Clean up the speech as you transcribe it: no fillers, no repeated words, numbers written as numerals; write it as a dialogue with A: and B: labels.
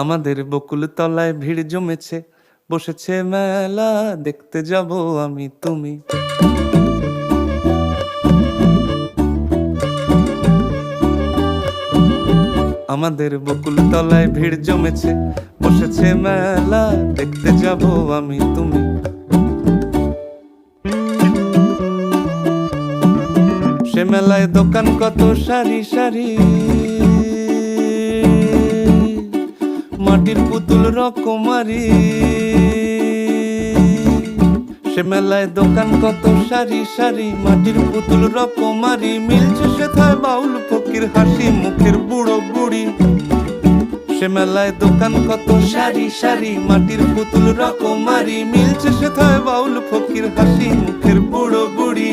A: আমাদের বকুল তলায় ভিড় জমেছে, বসেছে মেলা, দেখতে যাব আমি তুমি। আমাদের বকুল তলায় ভিড় জমেছে, বসেছে মেলা, দেখতে যাব আমি তুমি। সে মেলায় দোকান কত সারি সারি, মাটির পুতুল রকমারি। সে মেলায় দোকান কত সারি সারি, মাটির পুতুল রকমারি। মিলছে সেথায় বাউল ফকির হাসি মুখের বুড়ো বুড়ি। সে মেলায় দোকান কত সারি সারি, মাটির পুতুল রকমারি। মিলছে সেথায় বাউল ফকির হাসি মুখের বুড়ো বুড়ি।